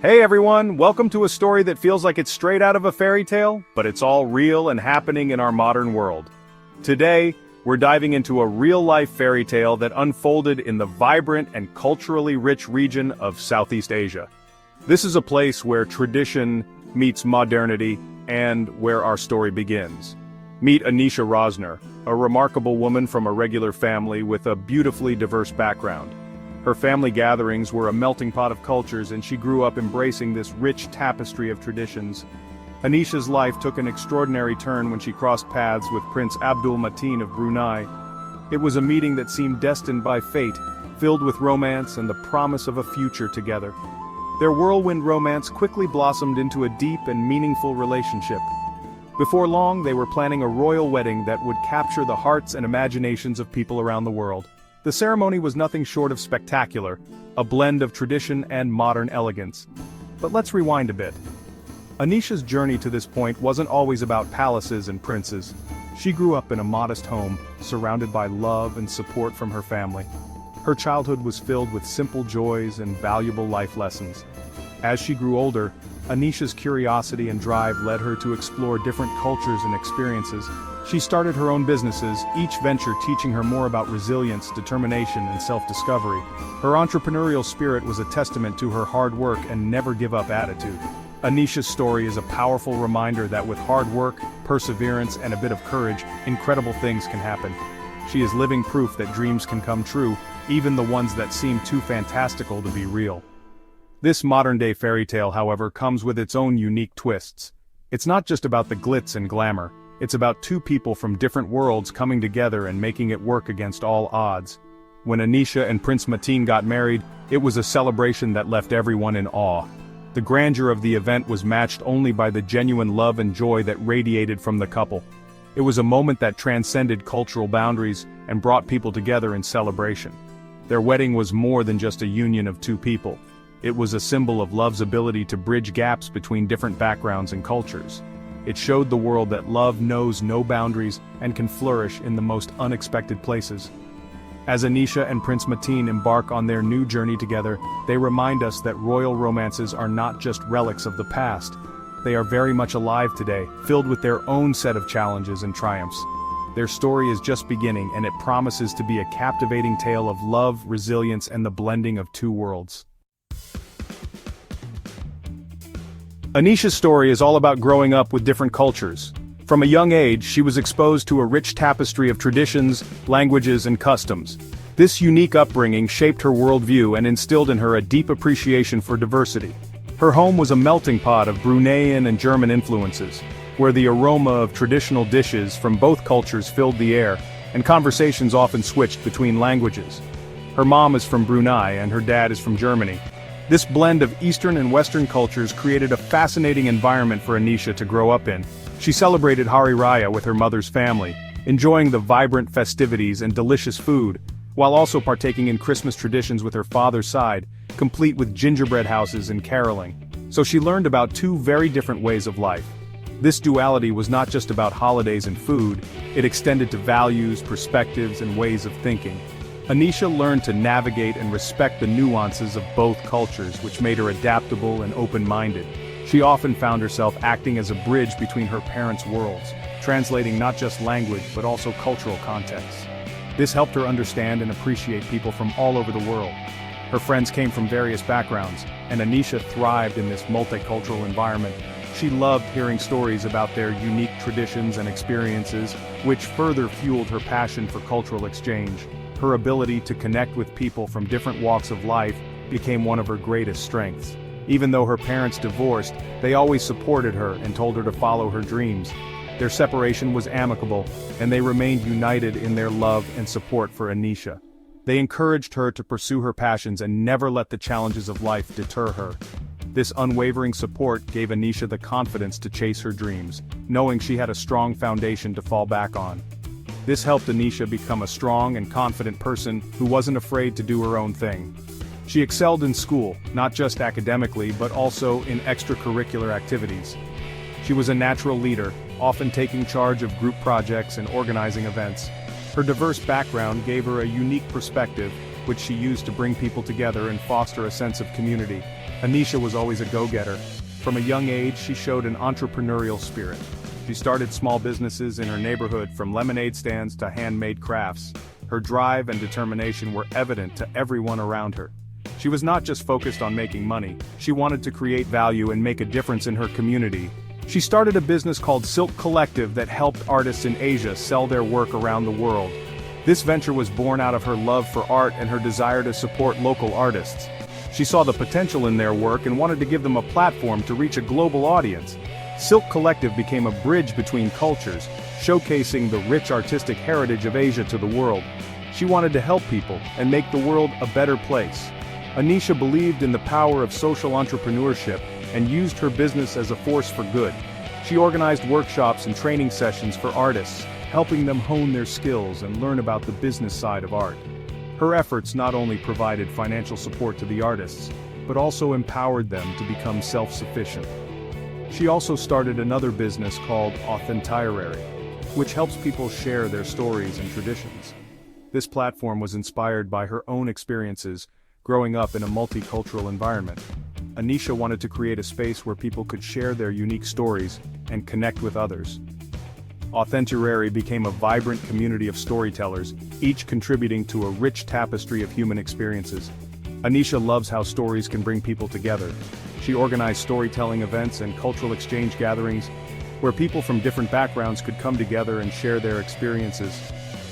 Hey everyone, welcome to a story that feels like it's straight out of a fairy tale, but it's all real and happening in our modern world. Today, we're diving into a real-life fairy tale that unfolded in the vibrant and culturally rich region of Southeast Asia. This is a place where tradition meets modernity and where our story begins. Meet Anisha Rosner, a remarkable woman from a regular family with a beautifully diverse background. Her family gatherings were a melting pot of cultures, and she grew up embracing this rich tapestry of traditions. Anisha's life took an extraordinary turn when she crossed paths with Prince Abdul Matin of Brunei. It was a meeting that seemed destined by fate, filled with romance and the promise of a future together. Their whirlwind romance quickly blossomed into a deep and meaningful relationship. Before long, they were planning a royal wedding that would capture the hearts and imaginations of people around the world. The ceremony was nothing short of spectacular, a blend of tradition and modern elegance. But let's rewind a bit. Anisha's journey to this point wasn't always about palaces and princes. She grew up in a modest home, surrounded by love and support from her family. Her childhood was filled with simple joys and valuable life lessons. As she grew older, Anisha's curiosity and drive led her to explore different cultures and experiences. She started her own businesses, each venture teaching her more about resilience, determination, and self-discovery. Her entrepreneurial spirit was a testament to her hard work and never-give-up attitude. Anisha's story is a powerful reminder that with hard work, perseverance, and a bit of courage, incredible things can happen. She is living proof that dreams can come true, even the ones that seem too fantastical to be real. This modern-day fairy tale, however, comes with its own unique twists. It's not just about the glitz and glamour. It's about two people from different worlds coming together and making it work against all odds. When Anisha and Prince Matin got married, it was a celebration that left everyone in awe. The grandeur of the event was matched only by the genuine love and joy that radiated from the couple. It was a moment that transcended cultural boundaries and brought people together in celebration. Their wedding was more than just a union of two people. It was a symbol of love's ability to bridge gaps between different backgrounds and cultures. It showed the world that love knows no boundaries and can flourish in the most unexpected places. As Anisha and Prince Matin embark on their new journey together, they remind us that royal romances are not just relics of the past. They are very much alive today, filled with their own set of challenges and triumphs. Their story is just beginning, and it promises to be a captivating tale of love, resilience, and the blending of two worlds. Anisha's story is all about growing up with different cultures. From a young age, she was exposed to a rich tapestry of traditions, languages, and customs. This unique upbringing shaped her worldview and instilled in her a deep appreciation for diversity. Her home was a melting pot of Bruneian and German influences, where the aroma of traditional dishes from both cultures filled the air, and conversations often switched between languages. Her mom is from Brunei and her dad is from Germany. This blend of Eastern and Western cultures created a fascinating environment for Anisha to grow up in. She celebrated Hari Raya with her mother's family, enjoying the vibrant festivities and delicious food, while also partaking in Christmas traditions with her father's side, complete with gingerbread houses and caroling. So she learned about two very different ways of life. This duality was not just about holidays and food, it extended to values, perspectives, and ways of thinking. Anisha learned to navigate and respect the nuances of both cultures, which made her adaptable and open-minded. She often found herself acting as a bridge between her parents' worlds, translating not just language but also cultural contexts. This helped her understand and appreciate people from all over the world. Her friends came from various backgrounds, and Anisha thrived in this multicultural environment. She loved hearing stories about their unique traditions and experiences, which further fueled her passion for cultural exchange. Her ability to connect with people from different walks of life became one of her greatest strengths. Even though her parents divorced, they always supported her and told her to follow her dreams. Their separation was amicable, and they remained united in their love and support for Anisha. They encouraged her to pursue her passions and never let the challenges of life deter her. This unwavering support gave Anisha the confidence to chase her dreams, knowing she had a strong foundation to fall back on. This helped Anisha become a strong and confident person who wasn't afraid to do her own thing. She excelled in school, not just academically but also in extracurricular activities. She was a natural leader, often taking charge of group projects and organizing events. Her diverse background gave her a unique perspective, which she used to bring people together and foster a sense of community. Anisha was always a go-getter. From a young age, she showed an entrepreneurial spirit. She started small businesses in her neighborhood, from lemonade stands to handmade crafts. Her drive and determination were evident to everyone around her. She was not just focused on making money, she wanted to create value and make a difference in her community. She started a business called Silk Collective that helped artists in Asia sell their work around the world. This venture was born out of her love for art and her desire to support local artists. She saw the potential in their work and wanted to give them a platform to reach a global audience. Silk Collective became a bridge between cultures, showcasing the rich artistic heritage of Asia to the world. She wanted to help people and make the world a better place. Anisha believed in the power of social entrepreneurship and used her business as a force for good. She organized workshops and training sessions for artists, helping them hone their skills and learn about the business side of art. Her efforts not only provided financial support to the artists, but also empowered them to become self-sufficient. She also started another business called Authenticity, which helps people share their stories and traditions. This platform was inspired by her own experiences growing up in a multicultural environment. Anisha wanted to create a space where people could share their unique stories and connect with others. Authenticity became a vibrant community of storytellers, each contributing to a rich tapestry of human experiences. Anisha loves how stories can bring people together. She organized storytelling events and cultural exchange gatherings, where people from different backgrounds could come together and share their experiences.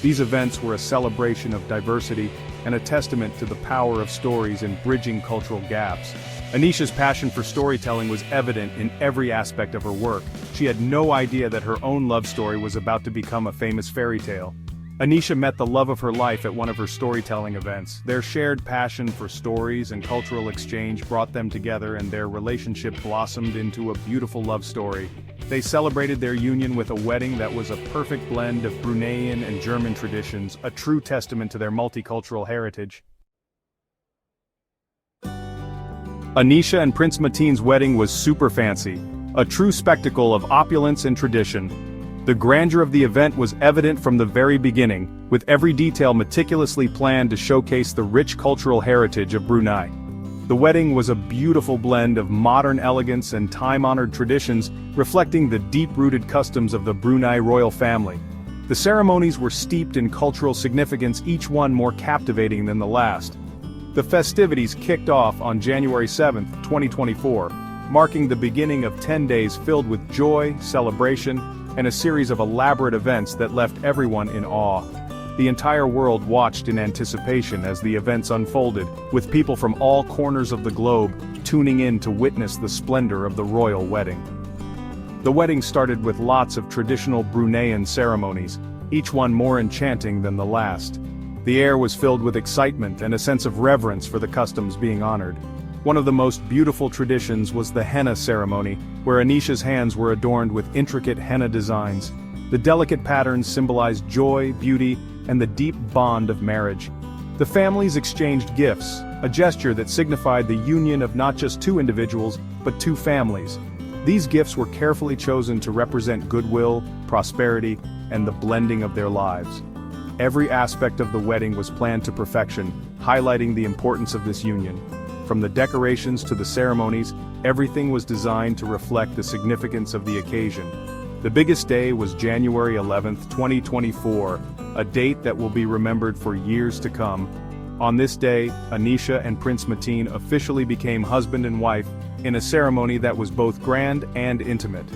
These events were a celebration of diversity and a testament to the power of stories in bridging cultural gaps. Anisha's passion for storytelling was evident in every aspect of her work. She had no idea that her own love story was about to become a famous fairy tale. Anisha met the love of her life at one of her storytelling events. Their shared passion for stories and cultural exchange brought them together, and their relationship blossomed into a beautiful love story. They celebrated their union with a wedding that was a perfect blend of Bruneian and German traditions, a true testament to their multicultural heritage. Anisha and Prince Matin's wedding was super fancy, a true spectacle of opulence and tradition. The grandeur of the event was evident from the very beginning, with every detail meticulously planned to showcase the rich cultural heritage of Brunei. The wedding was a beautiful blend of modern elegance and time-honored traditions, reflecting the deep-rooted customs of the Brunei royal family. The ceremonies were steeped in cultural significance, each one more captivating than the last. The festivities kicked off on January 7, 2024, marking the beginning of 10 days filled with joy, celebration, and a series of elaborate events that left everyone in awe. The entire world watched in anticipation as the events unfolded, with people from all corners of the globe tuning in to witness the splendor of the royal wedding. The wedding started with lots of traditional Bruneian ceremonies, each one more enchanting than the last. The air was filled with excitement and a sense of reverence for the customs being honored. One of the most beautiful traditions was the henna ceremony, where Anisha's hands were adorned with intricate henna designs. The delicate patterns symbolized joy, beauty, and the deep bond of marriage. The families exchanged gifts, a gesture that signified the union of not just two individuals, but two families. These gifts were carefully chosen to represent goodwill, prosperity, and the blending of their lives. Every aspect of the wedding was planned to perfection, highlighting the importance of this union. From the decorations to the ceremonies, everything was designed to reflect the significance of the occasion. The biggest day was January 11, 2024, a date that will be remembered for years to come. On this day, Anisha and Prince Matin officially became husband and wife in a ceremony that was both grand and intimate.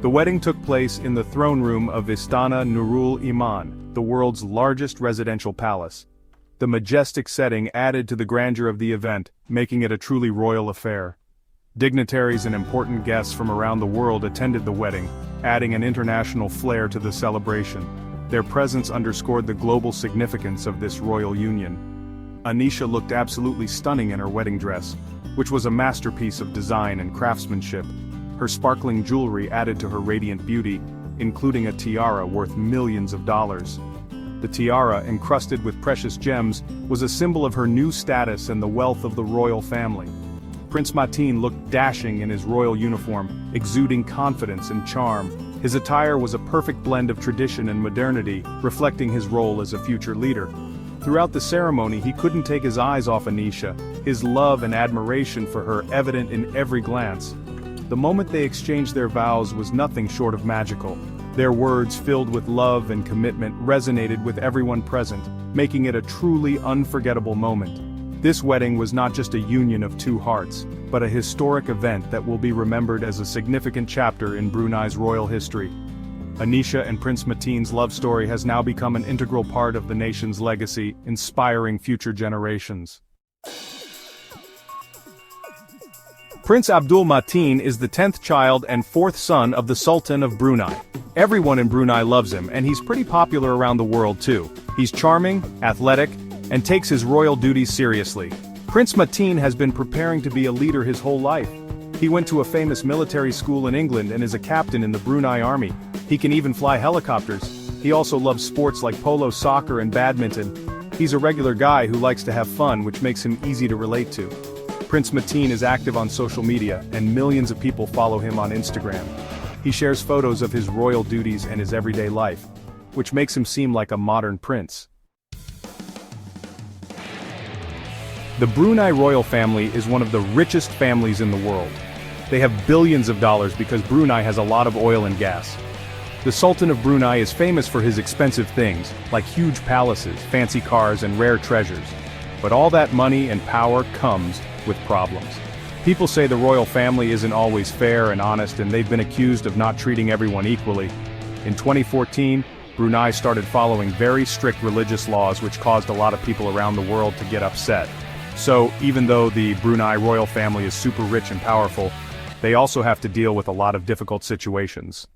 The wedding took place in the throne room of Istana Nurul Iman, the world's largest residential palace. The majestic setting added to the grandeur of the event, making it a truly royal affair. Dignitaries and important guests from around the world attended the wedding, adding an international flair to the celebration. Their presence underscored the global significance of this royal union. Anisha looked absolutely stunning in her wedding dress, which was a masterpiece of design and craftsmanship. Her sparkling jewelry added to her radiant beauty, including a tiara worth millions of dollars. The tiara, encrusted with precious gems, was a symbol of her new status and the wealth of the royal family. Prince Matin looked dashing in his royal uniform, exuding confidence and charm. His attire was a perfect blend of tradition and modernity, reflecting his role as a future leader. Throughout the ceremony he couldn't take his eyes off Anisha, his love and admiration for her evident in every glance. The moment they exchanged their vows was nothing short of magical. Their words, filled with love and commitment, resonated with everyone present, making it a truly unforgettable moment. This wedding was not just a union of two hearts, but a historic event that will be remembered as a significant chapter in Brunei's royal history. Anisha and Prince Matin's love story has now become an integral part of the nation's legacy, inspiring future generations. Prince Abdul Matin is the 10th child and 4th son of the Sultan of Brunei. Everyone in Brunei loves him, and he's pretty popular around the world too. He's charming, athletic, and takes his royal duties seriously. Prince Matin has been preparing to be a leader his whole life. He went to a famous military school in England and is a captain in the Brunei army. He can even fly helicopters. He also loves sports like polo soccer and badminton. He's a regular guy who likes to have fun, which makes him easy to relate to. Prince Matin is active on social media, and millions of people follow him on Instagram. He shares photos of his royal duties and his everyday life, which makes him seem like a modern prince. The Brunei royal family is one of the richest families in the world. They have billions of dollars because Brunei has a lot of oil and gas. The Sultan of Brunei is famous for his expensive things, like huge palaces, fancy cars, and rare treasures. But all that money and power comes with problems. People say the royal family isn't always fair and honest, and they've been accused of not treating everyone equally. In 2014, Brunei started following very strict religious laws, which caused a lot of people around the world to get upset. So, even though the Brunei royal family is super rich and powerful, they also have to deal with a lot of difficult situations.